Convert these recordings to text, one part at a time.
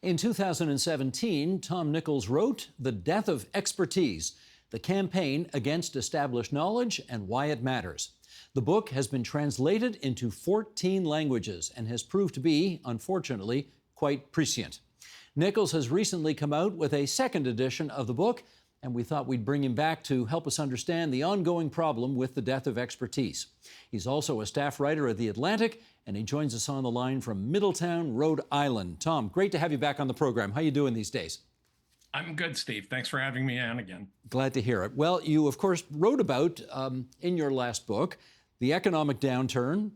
In 2017, Tom Nichols wrote The Death of Expertise, the campaign against established knowledge and why it matters. The book has been translated into 14 languages and has proved to be, unfortunately, quite prescient. Nichols has recently come out with a second edition of the book, and we thought we'd bring him back to help us understand the ongoing problem with the death of expertise. He's also a staff writer at The Atlantic, and he joins us on the line from Middletown, Rhode Island. Tom, great to have you back on the program. How are you doing these days? I'm good, Steve. Thanks for having me on again. Glad to hear it. Well, you, of course, wrote about, in your last book, the economic downturn,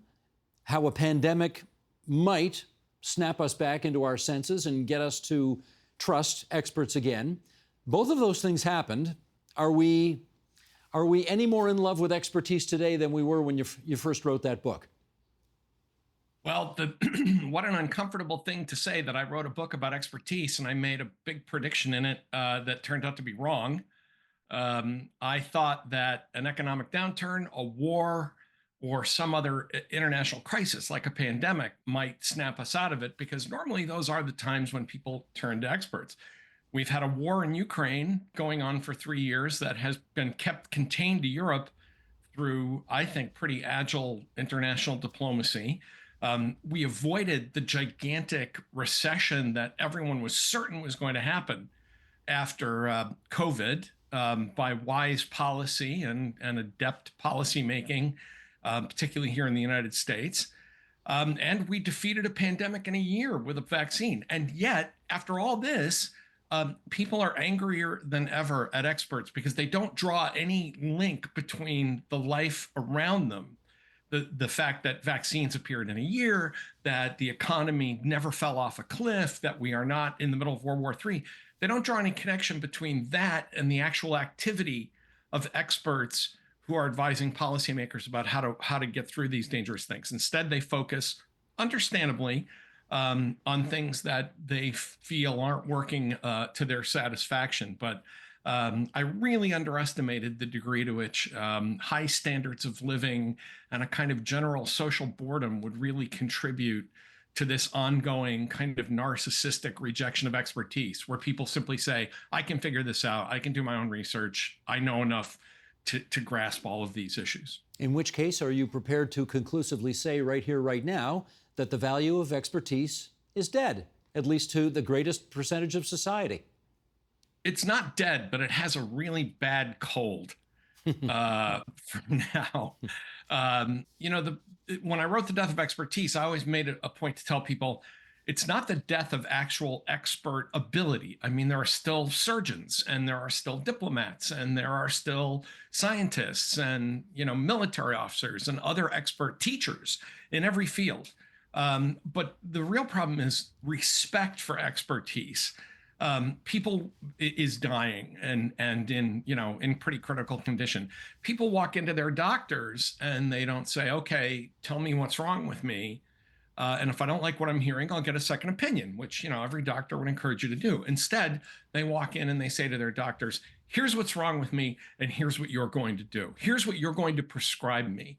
how a pandemic might snap us back into our senses and get us to trust experts again. Both of those things happened. Are we any more in love with expertise today than we were when you first wrote that book? Well, what an uncomfortable thing to say that I wrote a book about expertise and I made a big prediction in it that turned out to be wrong. I thought that an economic downturn, a war, or some other international crisis like a pandemic might snap us out of it, because normally those are the times when people turn to experts. We've had a war in Ukraine going on for 3 years that has been kept contained to Europe through, I think, pretty agile international diplomacy. We avoided the gigantic recession that everyone was certain was going to happen after COVID by wise policy and adept policymaking, particularly here in the United States. And we defeated a pandemic in a year with a vaccine. And yet, after all this, people are angrier than ever at experts because they don't draw any link between the life around them. The fact that vaccines appeared in a year, that the economy never fell off a cliff, that we are not in the middle of World War III. They don't draw any connection between that and the actual activity of experts who are advising policymakers about how to get through these dangerous things. Instead, they focus, understandably, on things that they feel aren't working to their satisfaction. But I really underestimated the degree to which high standards of living and a kind of general social boredom would really contribute to this ongoing kind of narcissistic rejection of expertise, where people simply say, I can figure this out, I can do my own research, I know enough to grasp all of these issues. In which case, are you prepared to conclusively say right here, right now, that the value of expertise is dead, at least to the greatest percentage of society? It's not dead, but it has a really bad cold for now. When I wrote The Death of Expertise, I always made it a point to tell people it's not the death of actual expert ability. I mean, there are still surgeons and there are still diplomats and there are still scientists and, military officers and other expert teachers in every field. But the real problem is respect for expertise. People is dying and in pretty critical condition. People walk into their doctors and they don't say, okay, tell me what's wrong with me. And if I don't like what I'm hearing, I'll get a second opinion, which, every doctor would encourage you to do. Instead, they walk in and they say to their doctors, here's what's wrong with me, and here's what you're going to do. Here's what you're going to prescribe me.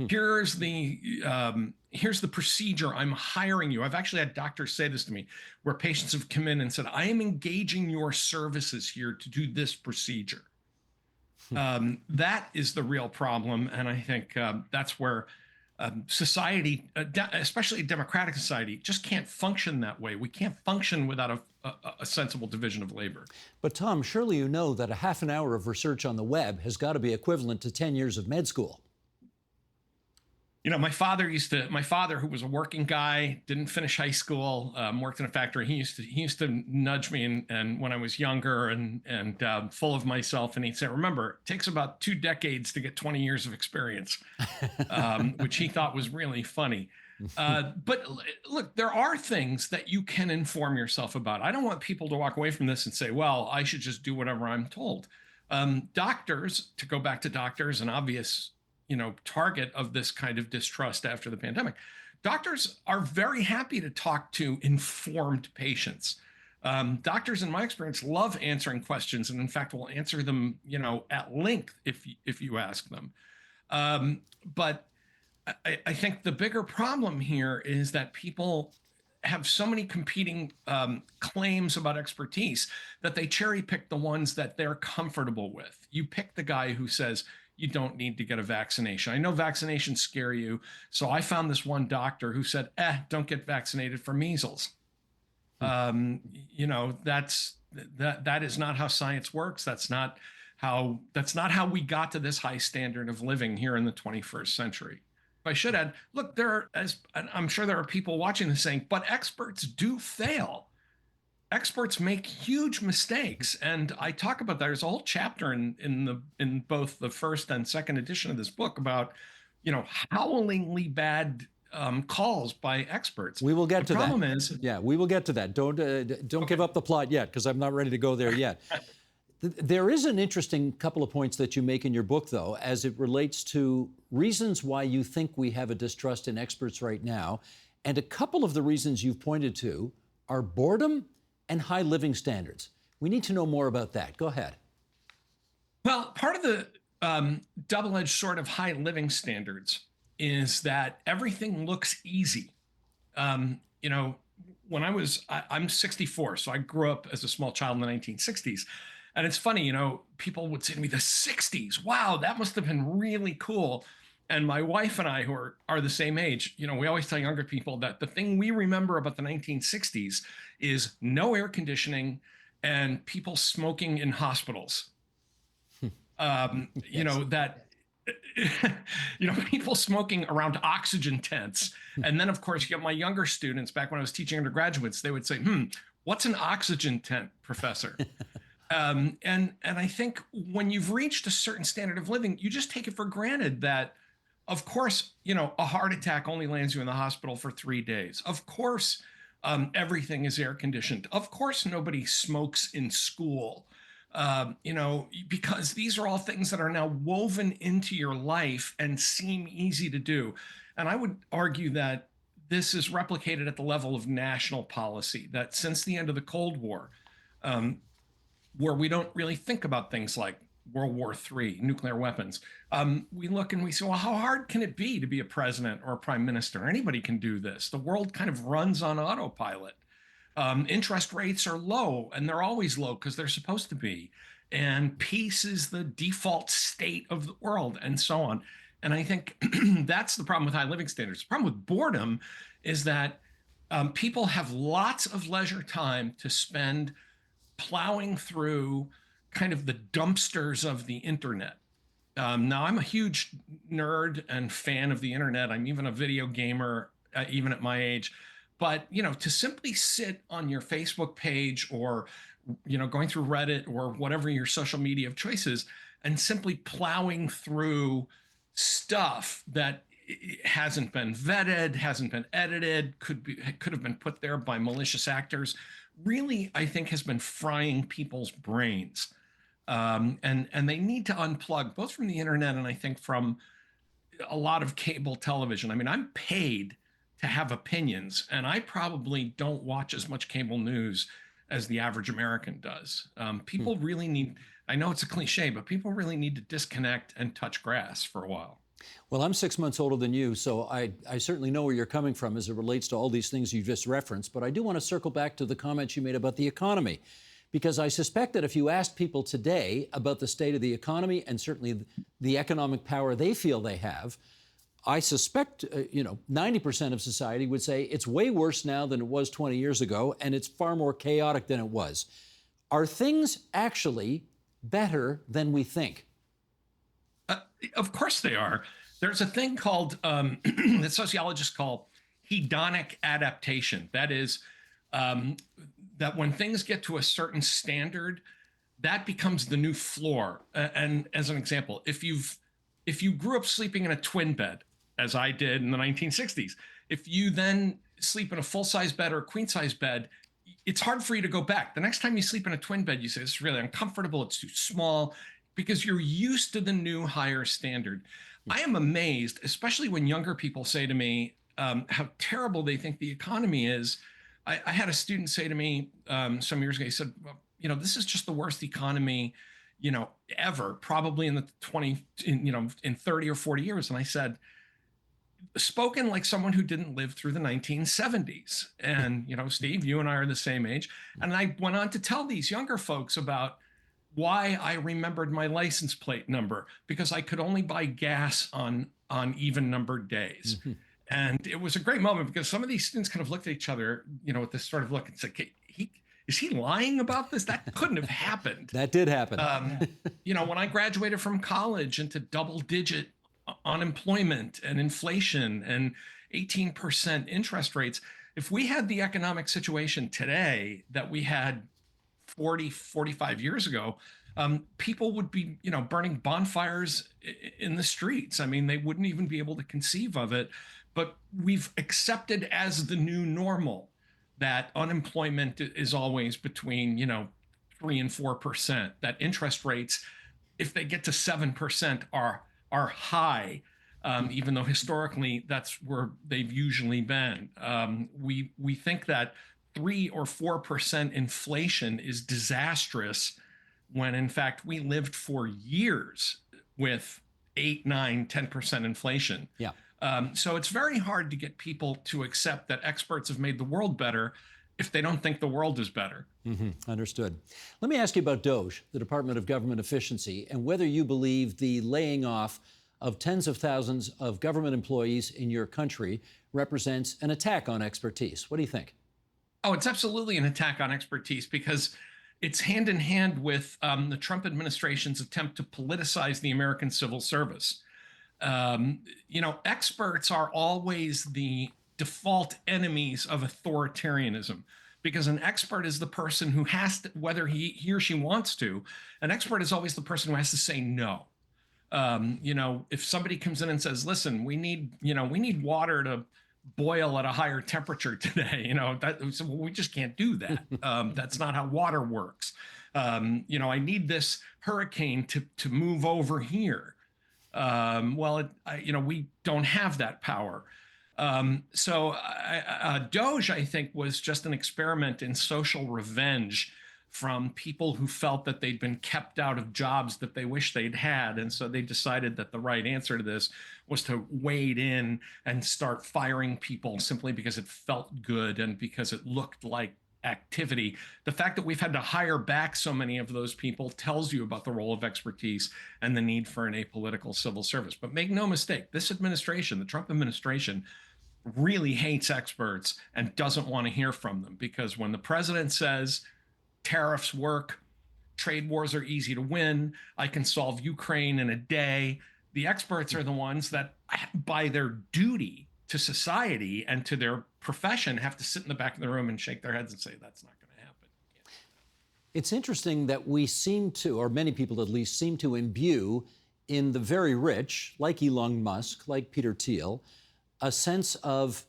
Here's the procedure I'm hiring you. I've actually had doctors say this to me, where patients have come in and said, I am engaging your services here to do this procedure. That is the real problem. And I think that's where society, especially a democratic society, just can't function that way. We can't function without a sensible division of labor. But Tom, surely you know that a half an hour of research on the web has got to be equivalent to 10 years of med school. My father, who was a working guy, didn't finish high school, worked in a factory. He used to nudge me and when I was younger and full of myself, and he'd say, remember, it takes about 2 decades to get 20 years of experience, which he thought was really funny. But look, there are things that you can inform yourself about. I don't want people to walk away from this and say, well, I should just do whatever I'm told. Doctors, to go back to doctors, an obvious target of this kind of distrust after the pandemic. Doctors are very happy to talk to informed patients. Doctors, in my experience, love answering questions, and in fact, will answer them, at length if you ask them. But I think the bigger problem here is that people have so many competing claims about expertise that they cherry pick the ones that they're comfortable with. You pick the guy who says, you don't need to get a vaccination. I know vaccinations scare you. So I found this one doctor who said, don't get vaccinated for measles. You know, that is not how science works. That's not how we got to this high standard of living here in the 21st century. I should add, look, I'm sure there are people watching this saying, but experts do fail. Experts make huge mistakes, and I talk about that. There's a whole chapter in both the first and second edition of this book about, you know, howlingly bad calls by experts. We will get to that. The problem is, yeah, we will get to that. Don't okay. give up the plot yet, because I'm not ready to go there yet. There is an interesting couple of points that you make in your book, though, as it relates to reasons why you think we have a distrust in experts right now, and a couple of the reasons you've pointed to are boredom and high living standards. We need to know more about that. Go ahead. Well, part of the double-edged sword of high living standards is that everything looks easy. You know, when I'm 64, so I grew up as a small child in the 1960s. And it's funny, you know, people would say to me, the 60s, wow, that must have been really cool. And my wife and I, who are the same age, you know, we always tell younger people that the thing we remember about the 1960s is no air conditioning and people smoking in hospitals. You know, that, you know, people smoking around oxygen tents. And then, of course, you get my younger students, back when I was teaching undergraduates, they would say, what's an oxygen tent, professor? And I think when you've reached a certain standard of living, you just take it for granted that, of course, you know, a heart attack only lands you in the hospital for 3 days. Of course, everything is air conditioned. Of course, nobody smokes in school, you know, because these are all things that are now woven into your life and seem easy to do. And I would argue that this is replicated at the level of national policy, that since the end of the Cold War, where we don't really think about things like World War III, nuclear weapons. We look and we say, well, how hard can it be to be a president or a prime minister? Anybody can do this. The world kind of runs on autopilot. Interest rates are low, and they're always low because they're supposed to be. And peace is the default state of the world, and so on. And I think that's the problem with high living standards. The problem with boredom is that people have lots of leisure time to spend plowing through kind of the dumpsters of the internet. Now, I'm a huge nerd and fan of the internet. I'm even a video gamer, even at my age. But, you know, to simply sit on your Facebook page or, you know, going through Reddit or whatever your social media of choice is, and simply plowing through stuff that hasn't been vetted, hasn't been edited, could have been put there by malicious actors, really, I think, has been frying people's brains. And they need to unplug both from the internet and I think from a lot of cable television. I mean, I'm paid to have opinions, and I probably don't watch as much cable news as the average American does. People really need, I know it's a cliche, but people really need to disconnect and touch grass for a while. Well, I'm 6 months older than you, so I certainly know where you're coming from as it relates to all these things you just referenced. But I do want to circle back to the comments you made about the economy, because I suspect that if you asked people today about the state of the economy and certainly the economic power they feel they have, I suspect, 90% of society would say it's way worse now than it was 20 years ago, and it's far more chaotic than it was. Are things actually better than we think? Of course they are. There's a thing called, that sociologists call hedonic adaptation. That is, that when things get to a certain standard, that becomes the new floor. And as an example, if you grew up sleeping in a twin bed, as I did in the 1960s, if you then sleep in a full-size bed or a queen-size bed, it's hard for you to go back. The next time you sleep in a twin bed, you say, it's really uncomfortable, it's too small, because you're used to the new higher standard. I am amazed, especially when younger people say to me how terrible they think the economy is. I had a student say to me some years ago, he said, well, this is just the worst economy, ever, probably in the in 30 or 40 years. And I said, spoken like someone who didn't live through the 1970s. And, Steve, you and I are the same age. And I went on to tell these younger folks about why I remembered my license plate number, because I could only buy gas on even numbered days. Mm-hmm. And it was a great moment because some of these students kind of looked at each other, with this sort of look and said, is he lying about this? That couldn't have happened. That did happen. When I graduated from college into double-digit unemployment and inflation and 18% interest rates, if we had the economic situation today that we had 45 years ago, people would be, burning bonfires in the streets. I mean, they wouldn't even be able to conceive of it. But we've accepted as the new normal that unemployment is always between, 3 and 4%. That interest rates, if they get to 7%, are high, even though historically that's where they've usually been. We think that 3 or 4% inflation is disastrous, when in fact we lived for years with 8, 9, 10% inflation. Yeah. So it's very hard to get people to accept that experts have made the world better if they don't think the world is better. Mm-hmm. Understood. Let me ask you about DOGE, the Department of Government Efficiency, and whether you believe the laying off of tens of thousands of government employees in your country represents an attack on expertise. What do you think? Oh, it's absolutely an attack on expertise, because it's hand in hand with the Trump administration's attempt to politicize the American civil service. Experts are always the default enemies of authoritarianism, because an expert is the person who has to, whether he or she wants to, an expert is always the person who has to say no. If somebody comes in and says, listen, we need water to boil at a higher temperature today, we just can't do that. That's not how water works. I need this hurricane to move over here. We don't have that power. DOGE, I think, was just an experiment in social revenge from people who felt that they'd been kept out of jobs that they wish they'd had. And so they decided that the right answer to this was to wade in and start firing people simply because it felt good and because it looked like activity. The fact that we've had to hire back so many of those people tells you about the role of expertise and the need for an apolitical civil service. But make no mistake, this administration, the Trump administration, really hates experts and doesn't want to hear from them, because when the president says tariffs work, trade wars are easy to win, I can solve Ukraine in a day, the experts are the ones that, by their duty to society and to their profession, have to sit in the back of the room and shake their heads and say, that's not going to happen. It's interesting that we seem to, or many people at least, seem to imbue in the very rich, like Elon Musk, like Peter Thiel, a sense of,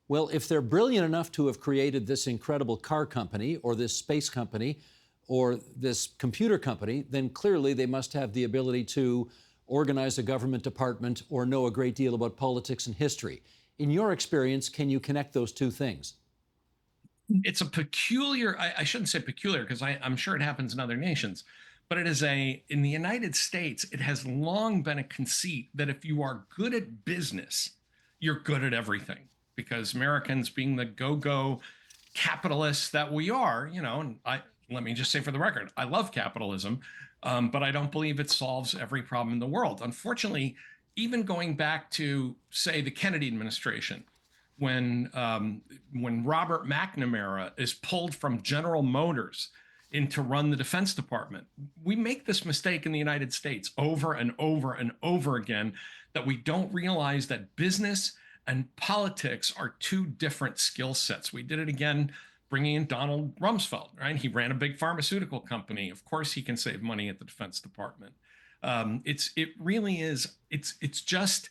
well, if they're brilliant enough to have created this incredible car company or this space company or this computer company, then clearly they must have the ability to organize a government department or know a great deal about politics and history. In your experience, can you connect those two things? It's a peculiar, I shouldn't say peculiar, because I'm sure it happens in other nations, but it is in the United States, it has long been a conceit that if you are good at business, you're good at everything. Because Americans, being the go-go capitalists that we are, and let me just say for the record, I love capitalism, but I don't believe it solves every problem in the world. Unfortunately, even going back to, say, the Kennedy administration, when Robert McNamara is pulled from General Motors to run the Defense Department, we make this mistake in the United States over and over and over again, that we don't realize that business and politics are two different skill sets. We did it again bringing in Donald Rumsfeld, right? He ran a big pharmaceutical company. Of course, he can save money at the Defense Department. It really is. It's just,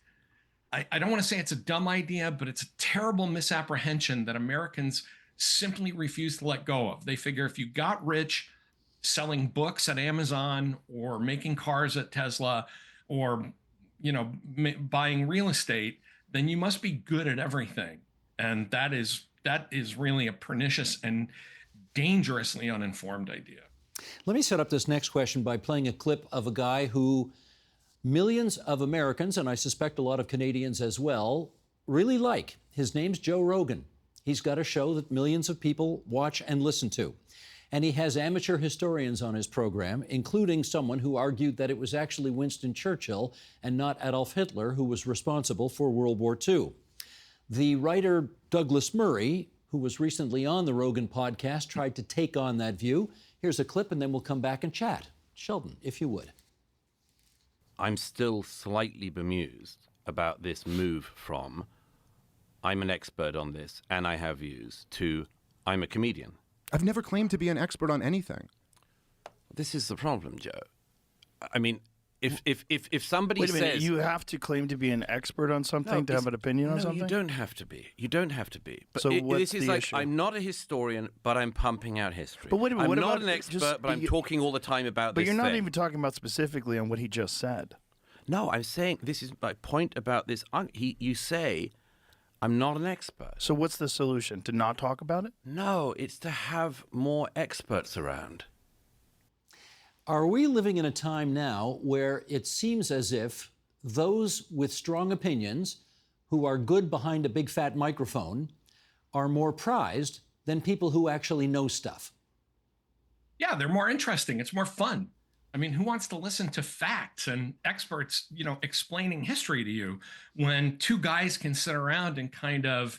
I don't want to say it's a dumb idea, but it's a terrible misapprehension that Americans simply refuse to let go of. They figure if you got rich selling books at Amazon or making cars at Tesla or, buying real estate, then you must be good at everything. And that is really a pernicious and dangerously uninformed idea. Let me set up this next question by playing a clip of a guy who millions of Americans, and I suspect a lot of Canadians as well, really like. His name's Joe Rogan. He's got a show that millions of people watch and listen to. And he has amateur historians on his program, including someone who argued that it was actually Winston Churchill and not Adolf Hitler who was responsible for World War II. The writer Douglas Murray, who was recently on the Rogan podcast, tried to take on that view. Here's a clip, and then we'll come back and chat. Sheldon, if you would. I'm still slightly bemused about this move from I'm an expert on this and I have views to I'm a comedian. I've never claimed to be an expert on anything. This is the problem, Joe. I mean, if somebody Wait a minute, says you have to claim to be an expert on something to have an opinion on something? No, you don't have to be. You don't have to be. But So what's this is the like, issue? I'm not a historian, but I'm pumping out history. But wait a minute, I'm what not about an expert, just- but I'm talking all the time about But this you're not thing. even talking about specifically on what he just said. No, I'm saying this is my point about this. You say I'm not an expert. So what's the solution? To not talk about it? No, it's to have more experts around. Are we living in a time now where it seems as if those with strong opinions, who are good behind a big fat microphone, are more prized than people who actually know stuff? Yeah, they're more interesting. It's more fun. I mean, who wants to listen to facts and experts, explaining history to you when two guys can sit around and kind of,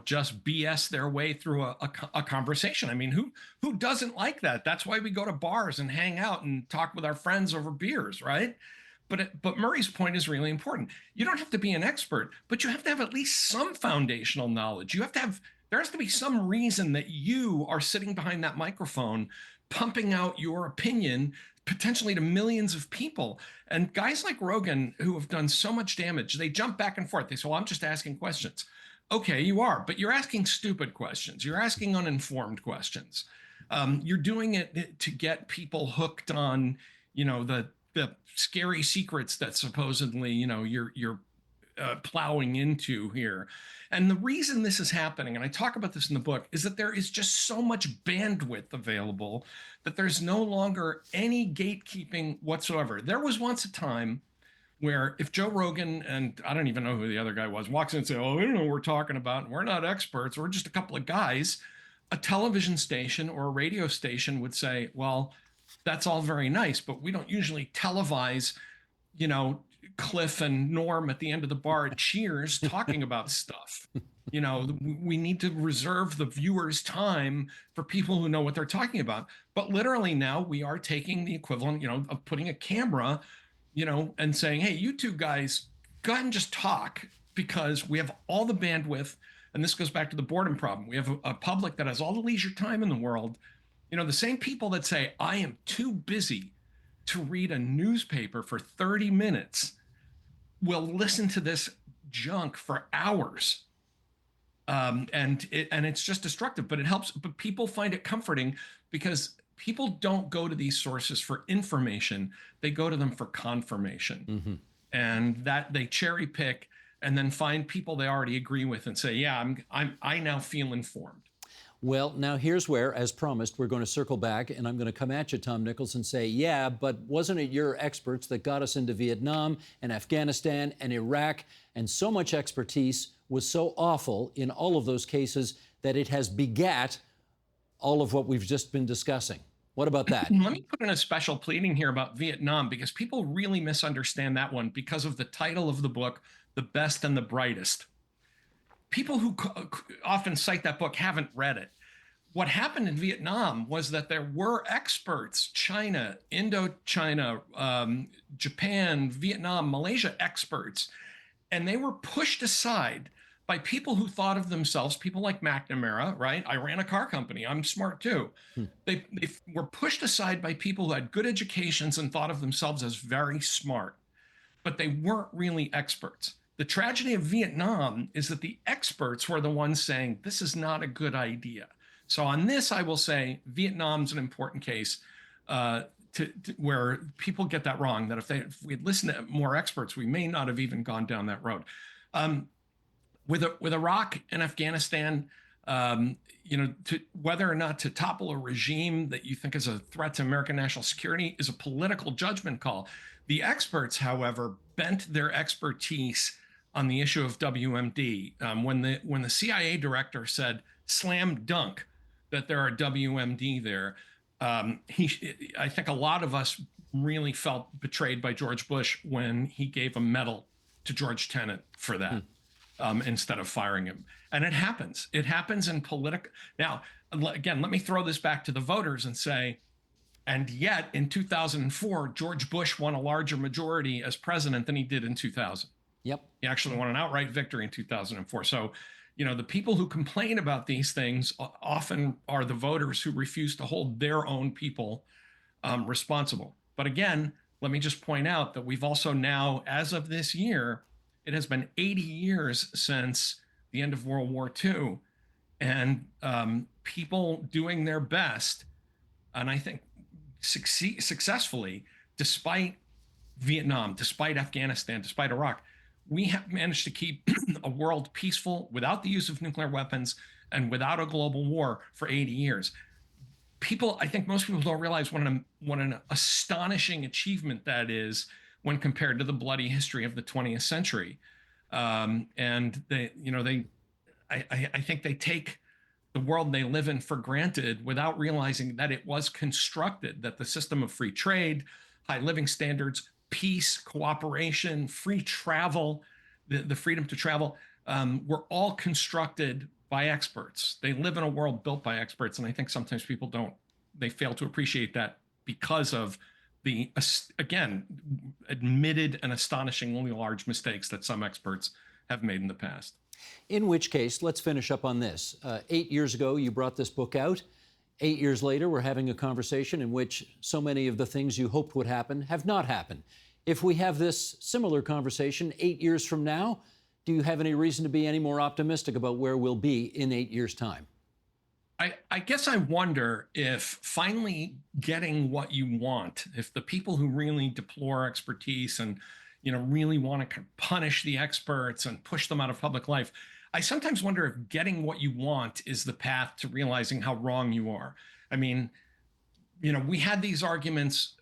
just BS their way through a conversation? I mean, who doesn't like that? That's why we go to bars and hang out and talk with our friends over beers, right? But Murray's point is really important. You don't have to be an expert, but you have to have at least some foundational knowledge. There has to be some reason that you are sitting behind that microphone, pumping out your opinion, potentially to millions of people. And guys like Rogan, who have done so much damage, they jump back and forth. They say, well, I'm just asking questions. Okay, you are, but you're asking stupid questions. You're asking uninformed questions. You're doing it to get people hooked on, the scary secrets that supposedly, you're plowing into here. And the reason this is happening, and I talk about this in the book, is that there is just so much bandwidth available that there's no longer any gatekeeping whatsoever. There was once a time where if Joe Rogan, and I don't even know who the other guy was, walks in and says, oh, we don't know what we're talking about, we're not experts, we're just a couple of guys, a television station or a radio station would say, well, that's all very nice, but we don't usually televise, Cliff and Norm at the end of the bar at Cheers talking about stuff. We need to reserve the viewer's time for people who know what they're talking about. But literally now we are taking the equivalent, of putting a camera, and saying, hey, you two guys, go ahead and just talk, because we have all the bandwidth. And this goes back to the boredom problem. We have a public that has all the leisure time in the world. The same people that say, I am too busy to read a newspaper for 30 minutes will listen to this junk for hours. And it's just destructive, but it helps. But people find it comforting because people don't go to these sources for information. They go to them for confirmation. Mm-hmm. And that they cherry pick and then find people they already agree with and say, yeah, I now feel informed. Well, now here's where, as promised, we're going to circle back, and I'm going to come at you, Tom Nichols, and say, yeah, but wasn't it your experts that got us into Vietnam and Afghanistan and Iraq? And so much expertise was so awful in all of those cases that it has begat all of what we've just been discussing. What about that? Let me put in a special pleading here about Vietnam, because people really misunderstand that one because of the title of the book, The Best and the Brightest. People who often cite that book haven't read it. What happened in Vietnam was that there were experts, China, Indochina, Japan, Vietnam, Malaysia experts, and they were pushed aside by people who thought of themselves, people like McNamara, right? I ran a car company, I'm smart too. They were pushed aside by people who had good educations and thought of themselves as very smart, but they weren't really experts. The tragedy of Vietnam is that the experts were the ones saying, this is not a good idea. So on this, I will say Vietnam's an important case where people get that wrong, that if we had listened to more experts, we may not have even gone down that road. With Iraq and Afghanistan, whether or not to topple a regime that you think is a threat to American national security is a political judgment call. The experts, however, bent their expertise on the issue of WMD. When the CIA director said slam dunk that there are WMD there, I think a lot of us really felt betrayed by George Bush when he gave a medal to George Tenet for that. Instead of firing him. And it happens. It happens in political. Now, again, let me throw this back to the voters and say, and yet in 2004, George Bush won a larger majority as president than he did in 2000. Yep. He actually won an outright victory in 2004. So, the people who complain about these things often are the voters who refuse to hold their own people responsible. But again, let me just point out that we've also now, as of this year, it has been 80 years since the end of World War II, and people doing their best, and I think successfully, despite Vietnam, despite Afghanistan, despite Iraq, we have managed to keep a world peaceful without the use of nuclear weapons and without a global war for 80 years. I think most people don't realize what an astonishing achievement that is when compared to the bloody history of the 20th century. I think they take the world they live in for granted without realizing that it was constructed, that the system of free trade, high living standards, peace, cooperation, free travel, the freedom to travel, were all constructed by experts. They live in a world built by experts. And I think sometimes people they fail to appreciate that because of the, again, admitted and astonishingly large mistakes that some experts have made in the past. In which case, let's finish up on this. 8 years ago, you brought this book out. 8 years later, we're having a conversation in which so many of the things you hoped would happen have not happened. If we have this similar conversation 8 years from now, do you have any reason to be any more optimistic about where we'll be in 8 years' time? I guess I wonder if finally getting what you want, if the people who really deplore expertise and really want to punish the experts and push them out of public life, I sometimes wonder if getting what you want is the path to realizing how wrong you are. I mean, we had these arguments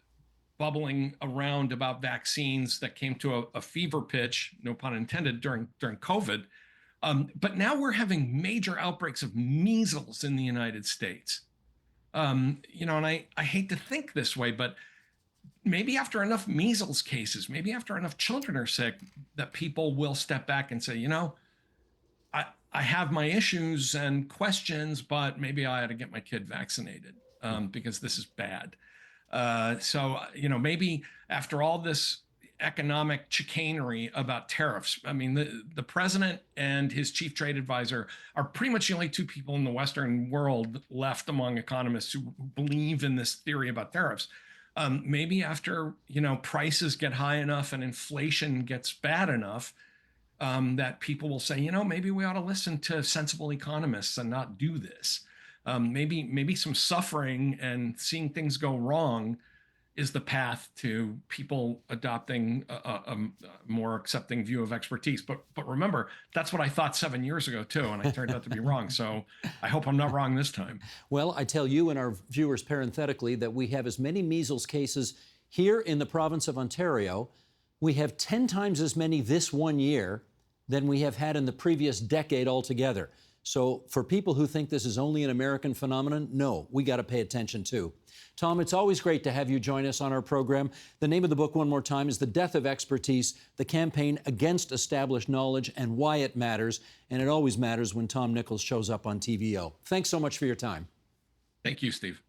bubbling around about vaccines that came to a fever pitch, no pun intended, during COVID. But now we're having major outbreaks of measles in the United States. And I hate to think this way, but maybe after enough measles cases, maybe after enough children are sick, that people will step back and say, I have my issues and questions, but maybe I ought to get my kid vaccinated because this is bad. So maybe after all this economic chicanery about tariffs, I mean, the president and his chief trade advisor are pretty much the only two people in the Western world left among economists who believe in this theory about tariffs. Maybe after, prices get high enough and inflation gets bad enough, that people will say, maybe we ought to listen to sensible economists and not do this. Maybe some suffering and seeing things go wrong is the path to people adopting a more accepting view of expertise. But remember, that's what I thought 7 years ago, too, and I turned out to be wrong. So I hope I'm not wrong this time. Well, I tell you and our viewers parenthetically that we have as many measles cases here in the province of Ontario. We have 10 times as many this 1 year than we have had in the previous decade altogether. So for people who think this is only an American phenomenon, no, we got to pay attention too. Tom, it's always great to have you join us on our program. The name of the book, one more time, is The Death of Expertise, The Campaign Against Established Knowledge and Why It Matters. And it always matters when Tom Nichols shows up on TVO. Thanks so much for your time. Thank you, Steve.